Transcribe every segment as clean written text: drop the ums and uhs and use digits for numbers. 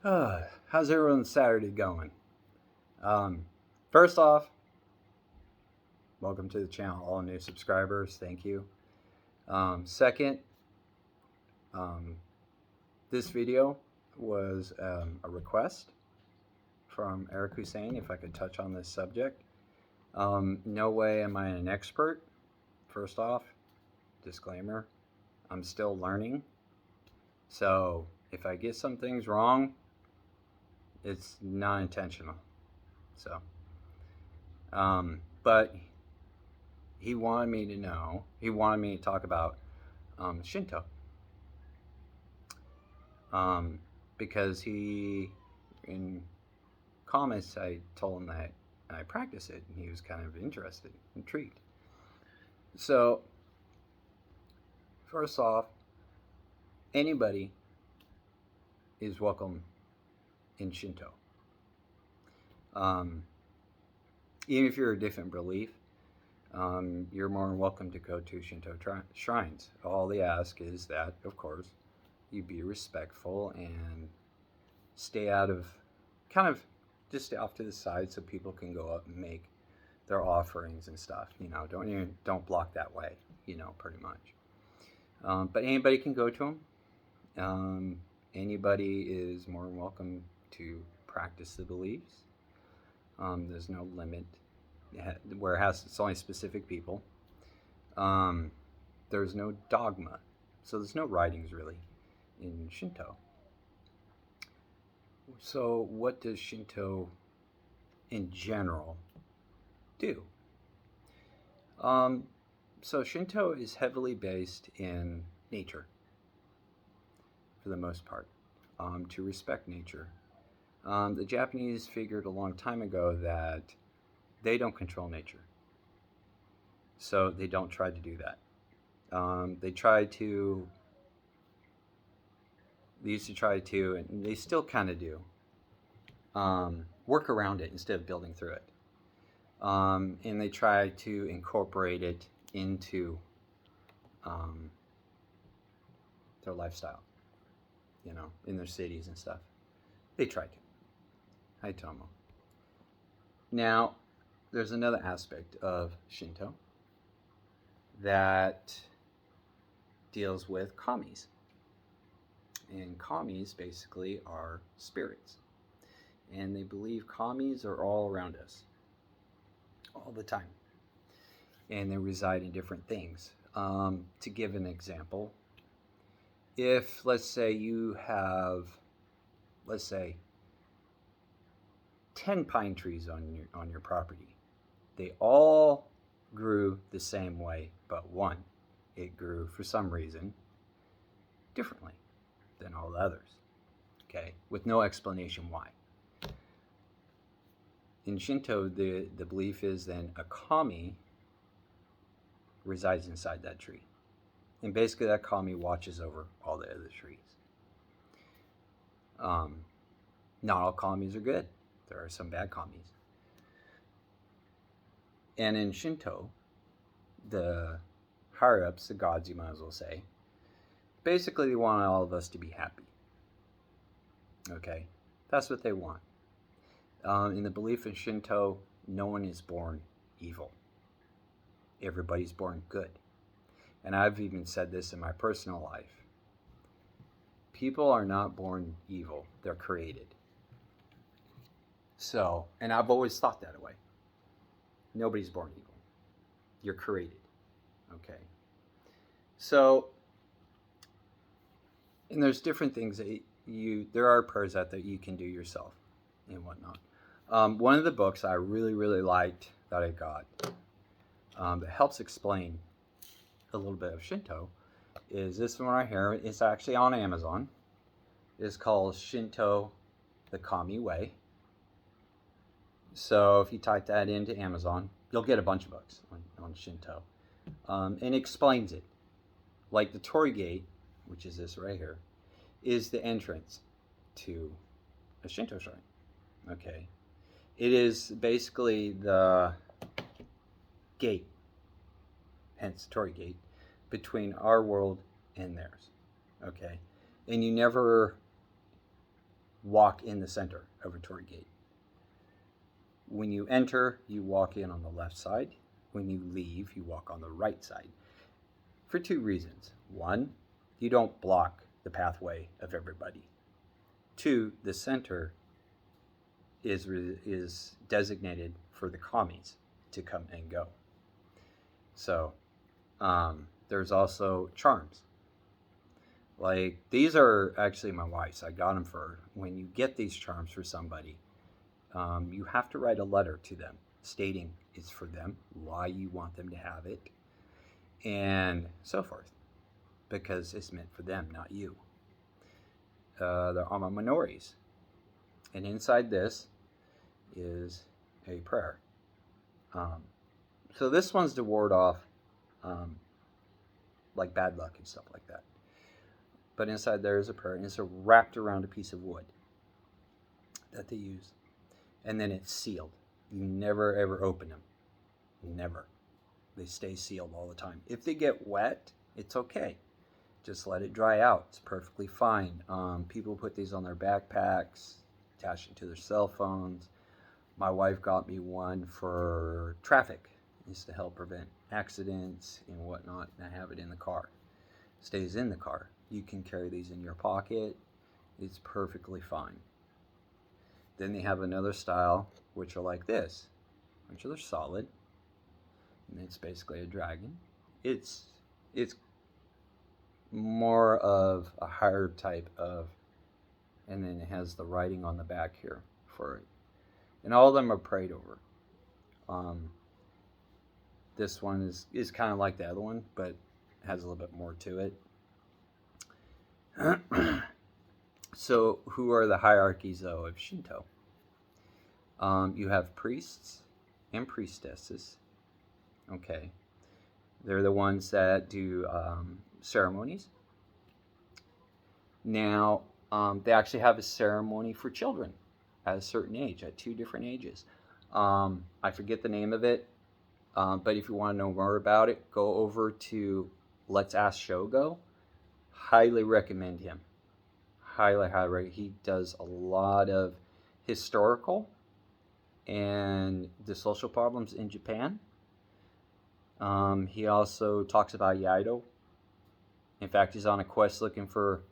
How's everyone's Saturday going? Um, First off, welcome to the channel, all new subscribers. Thank you. Second, um, this video was a request from Eric Husayn if I could touch on this subject. No way am I an expert. First off, disclaimer, I'm still learning. So if I get some things wrong, it's not intentional. So, but he wanted me to know, he wanted me to talk about Shinto. Um, because in comments, I told him that I practice it, and he was kind of interested, intrigued. So, first off, anybody is welcome in Shinto. Um, Even if you're a different belief, you're more than welcome to go to Shinto shrines. All they ask is that, of course, you be respectful and stay out of, kind of just stay off to the side so people can go up and make their offerings and stuff. Don't block that way. Pretty much. But anybody can go to them. Anybody is more than welcome to practice the beliefs. There's no limit where it's only specific people. There's no dogma, so there's no writings really in Shinto. So what does Shinto in general do? So Shinto is heavily based in nature for the most part, to respect nature. The Japanese figured a long time ago that they don't control nature, so they don't try to do that. They used to try to, and they still kind of do, work around it instead of building through it. And they try to incorporate it into their lifestyle, in their cities and stuff. They try to. Hi, Tomo. Now, there's another aspect of Shinto that deals with kamis. And kamis basically are spirits. And they believe kamis are all around us, all the time. And they reside in different things. To give an example, if let's say you have, 10 pine trees on your property, they all grew the same way, but one, it grew for some reason differently than all the others. Okay, with no explanation why. In Shinto, the belief is then a kami resides inside that tree. And basically that kami watches over all the other trees. Not all kamis are good. There are some bad kamis. And in Shinto, the higher-ups, the gods you might as well say, basically they want all of us to be happy. Okay? That's what they want. In the belief in Shinto, no one is born evil. Everybody's born good. And I've even said this in my personal life. People are not born evil. They're created. So, and I've always thought that way. Nobody's born evil. You're created. Okay. So, and there's different things that there are prayers out that you can do yourself and whatnot. One of the books I really, really liked that I got that helps explain a little bit of Shinto is this one right here. It's actually on Amazon. It's called Shinto, the Kami Way. So if you type that into Amazon, you'll get a bunch of books on Shinto. And it explains it. Like the Torii Gate, which is this right here, is the entrance to a Shinto shrine. Okay. It is basically the gate, hence Torii Gate, between our world and theirs. Okay. And you never walk in the center of a torii gate. When you enter, you walk in on the left side. When you leave, you walk on the right side. For two reasons. One, you don't block the pathway of everybody. Two, the center is designated for the kamis to come and go. So there's also charms. Like, these are actually my wife's. I got them for her. When you get these charms for somebody, you have to write a letter to them stating it's for them, why you want them to have it, and so forth, because it's meant for them, not you. They're ama minoris. And inside this is a prayer. So this one's to ward off like bad luck and stuff like that. But inside there is a prayer, and it's wrapped around a piece of wood that they use. And then it's sealed. You never ever open them. Never. They stay sealed all the time. If they get wet, it's okay. Just let it dry out. It's perfectly fine. People put these on their backpacks, attach it to their cell phones. My wife got me one for traffic. It's to help prevent accidents and whatnot. And I have it in the car. It stays in the car. You can carry these in your pocket. It's perfectly fine. Then they have another style, which are like this, which are solid. And it's basically a dragon. It's more of a higher type of, and then it has the writing on the back here for it. And all of them are prayed over. This one is kind of like the other one, but has a little bit more to it. So who are the hierarchies, though, of Shinto? You have priests and priestesses. Okay. They're the ones that do ceremonies. Now, they actually have a ceremony for children at a certain age, at 2 different ages. I forget the name of it, but if you want to know more about it, go over to Let's Ask Shogo. Highly recommend him. Highly. He does a lot of historical and the social problems in Japan. He also talks about Yaido. In fact, he's on a quest looking for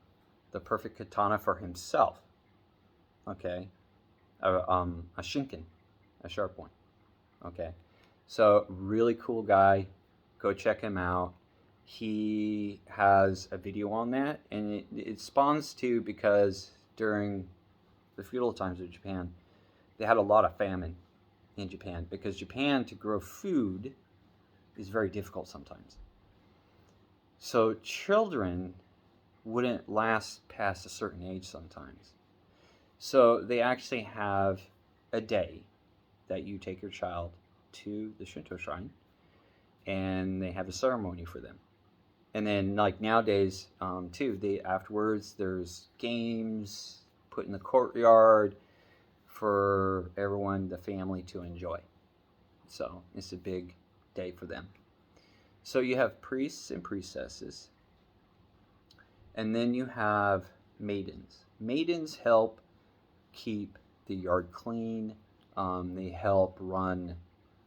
the perfect katana for himself. Okay. A shinken, a sharp one. Okay. So, really cool guy. Go check him out. He has a video on that, and it spawns too because during the feudal times of Japan, they had a lot of famine in Japan because Japan, to grow food, is very difficult sometimes. So children wouldn't last past a certain age sometimes. So they actually have a day that you take your child to the Shinto shrine, and they have a ceremony for them. And then, like nowadays, too, afterwards there's games put in the courtyard for everyone, the family, to enjoy. So it's a big day for them. So you have priests and priestesses, and then you have maidens. Maidens help keep the yard clean. They help run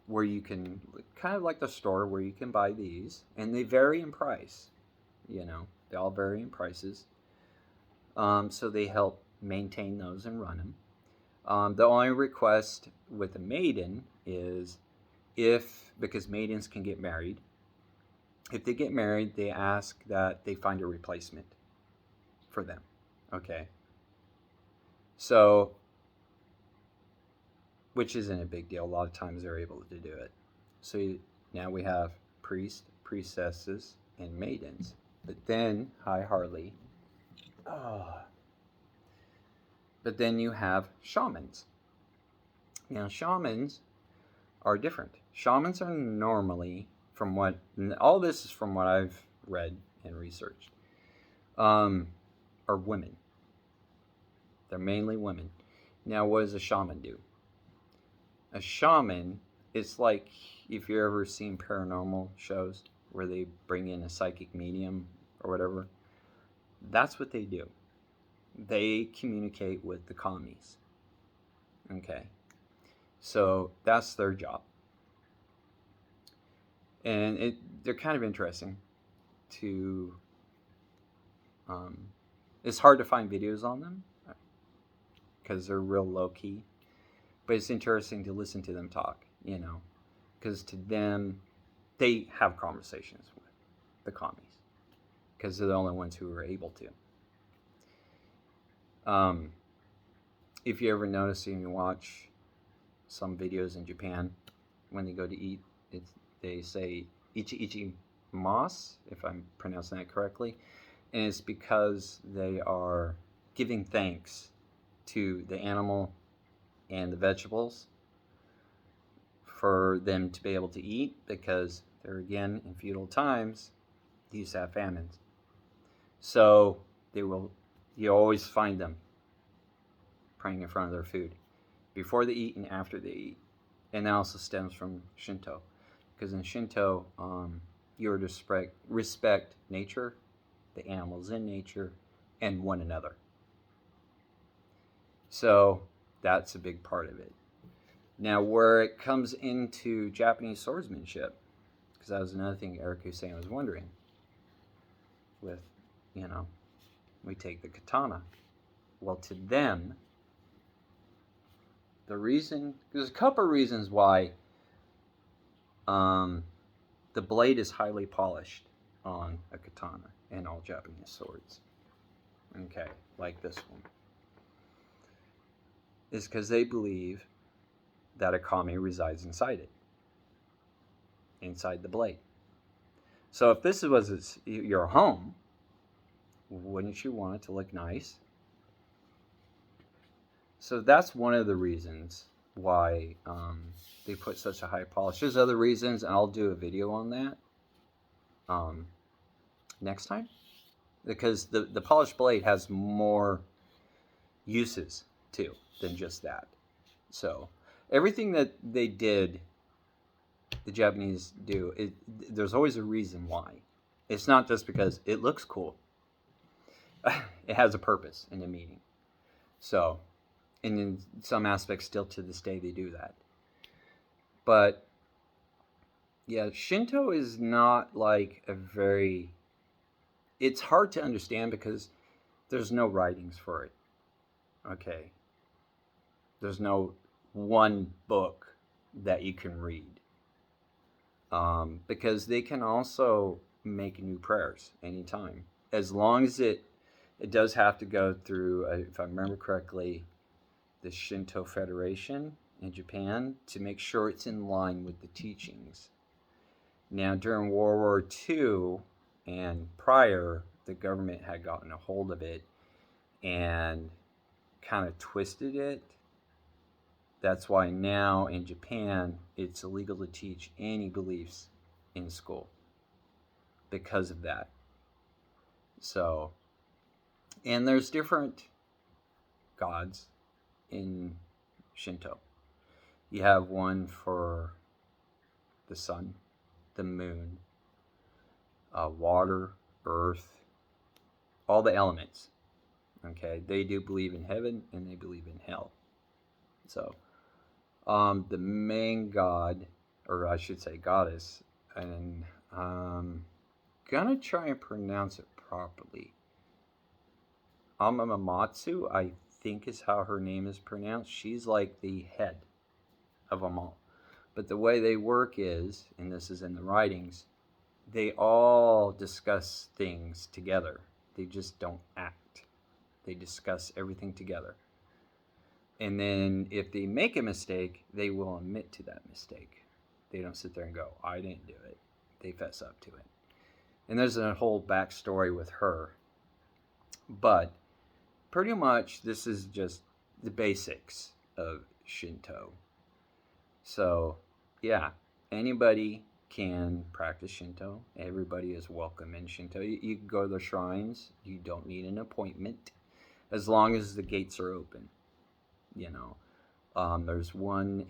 where you can, kind of like the store where you can buy these, and they vary in price. They all vary in prices. So they help maintain those and run them. The only request with a maiden is because maidens can get married, if they get married, they ask that they find a replacement for them. Okay. So, which isn't a big deal. A lot of times they're able to do it. So now we have priests, priestesses, and maidens. But then, hi Harley. But then you have shamans. Now shamans are different. Shamans are normally, all this is from what I've read and researched, are women. They're mainly women. Now, what does a shaman do? A shaman is like, if you've ever seen paranormal shows where they bring in a psychic medium or whatever, that's what they do. they communicate with the commies. Okay, so that's their job, and they're kind of interesting. To it's hard to find videos on them because they're real low key, but it's interesting to listen to them talk. Because to them, they have conversations with the commies because they're the only ones who are able to. If you ever notice and you watch some videos in Japan when they go to eat, they say ichi ichi mas, if I'm pronouncing that correctly, and it's because they are giving thanks to the animal and the vegetables for them to be able to eat, because they're, again, in feudal times, they used to have famines. So you always find them praying in front of their food before they eat and after they eat. And that also stems from Shinto, because in Shinto, you are to respect nature, the animals in nature, and one another. So that's a big part of it. Now, where it comes into Japanese swordsmanship, because that was another thing Eric Husayn was wondering. With, we take the katana. Well, to them, there's a couple of reasons why the blade is highly polished on a katana and all Japanese swords. Okay, like this one. Is because they believe that a kami resides inside it, inside the blade. So if this was your home, wouldn't you want it to look nice? So that's one of the reasons why they put such a high polish. There's other reasons, and I'll do a video on that next time, because the polished blade has more uses too than just that. So everything that they did, the Japanese do, there's always a reason why. It's not just because it looks cool. It has a purpose and a meaning. So, and in some aspects, still to this day, they do that. But yeah, Shinto is not like it's hard to understand because there's no writings for it. Okay. There's no one book that you can read. Because they can also make new prayers anytime. As long as it does have to go through, if I remember correctly, the Shinto Federation in Japan to make sure it's in line with the teachings. Now, during World War II and prior, the government had gotten a hold of it and kind of twisted it. That's why now in Japan, it's illegal to teach any beliefs in school because of that. So, and there's different gods in Shinto. You have one for the sun, the moon, water, earth, all the elements. Okay, they do believe in heaven and they believe in hell. So, the main god, or I should say goddess, and gonna try and pronounce it properly. Amamatsu, I think is how her name is pronounced. She's like the head of them all. But the way they work is, and this is in the writings, they all discuss things together. They just don't act. They discuss everything together. And then if they make a mistake, they will admit to that mistake. They don't sit there and go, I didn't do it. They fess up to it. And there's a whole backstory with her. But pretty much this is just the basics of Shinto. So, yeah, anybody can practice Shinto. Everybody is welcome in Shinto. You can go to the shrines. You don't need an appointment as long as the gates are open. There's one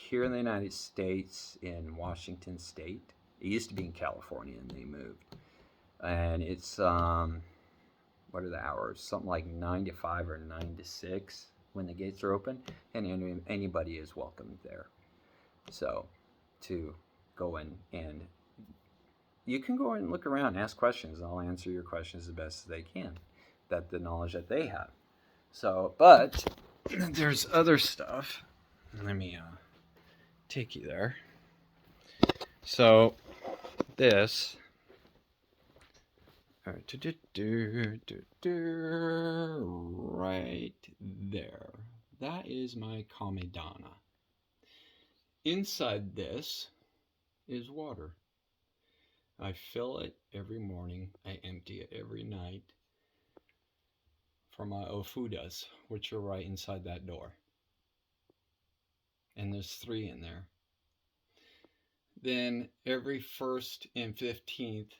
here in the United States in Washington State. It used to be in California and they moved. And it's what are the hours? Something like 9 to 5 or 9 to 6 when the gates are open, and anybody is welcome there. So to go in, and you can go and look around, ask questions, and I'll answer your questions the best as they can, that the knowledge that they have. So, but there's other stuff. Let me take you there. So this right there, that is my kamedana. Inside this is water. I fill it every morning. I empty it every night for my ofudas, which are right inside that door. And there's 3 in there. Then every 1st and 15th,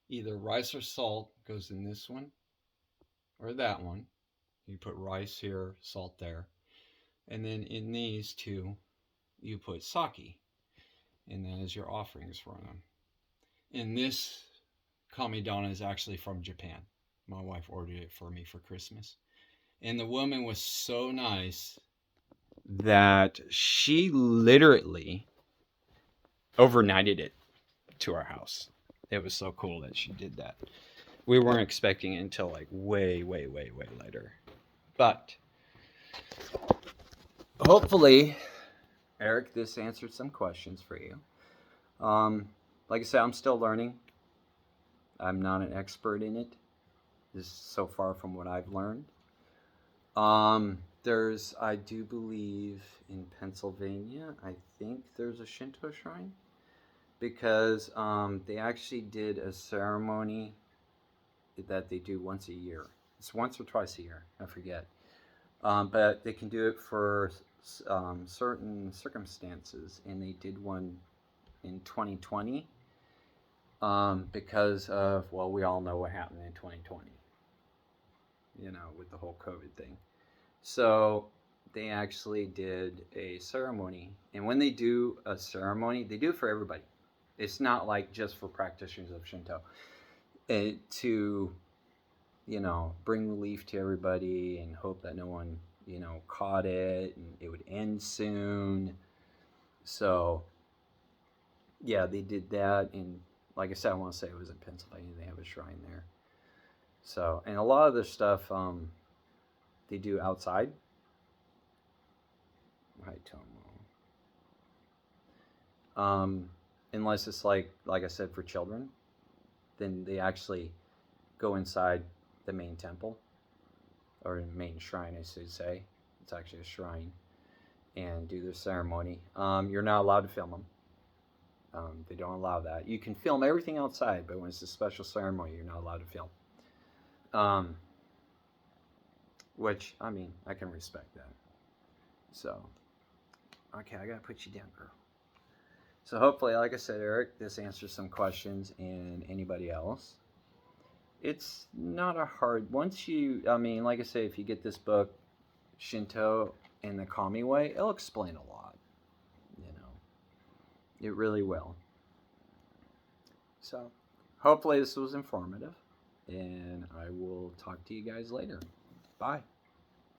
either rice or salt goes in this one or that one. You put rice here, salt there. And then in these 2, you put sake. And that is your offerings for them. And this kamedana is actually from Japan. My wife ordered it for me for Christmas. And the woman was so nice that she literally overnighted it to our house. It was so cool that she did that. We weren't expecting it until like way later. But hopefully, Eric, this answered some questions for you. Like I said, I'm still learning. I'm not an expert in it. This is so far from what I've learned. There's, I do believe in Pennsylvania, I think there's a Shinto shrine, because they actually did a ceremony that they do once a year. It's once or twice a year, I forget. But they can do it for certain circumstances, and they did one in 2020 because of, well, we all know what happened in 2020, with the whole COVID thing. So they actually did a ceremony, and when they do a ceremony, they do it for everybody. It's not like just for practitioners of Shinto. To, bring relief to everybody and hope that no one, caught it and it would end soon. So, yeah, they did that. And like I said, I want to say it was in Pennsylvania. They have a shrine there. So, and a lot of the stuff they do outside. Unless it's like I said, for children, then they actually go inside the main temple, or main shrine, I should say. It's actually a shrine, and do their ceremony. You're not allowed to film them. They don't allow that. You can film everything outside, but when it's a special ceremony, you're not allowed to film. Which, I mean, I can respect that. So, okay, I gotta put you down, girl. So hopefully, like I said, Eric, this answers some questions, and anybody else. It's not a hard, once you, I mean, like I say, if you get this book, Shinto in the Kami way, it'll explain a lot. It really will. So, hopefully this was informative, and I will talk to you guys later. Bye.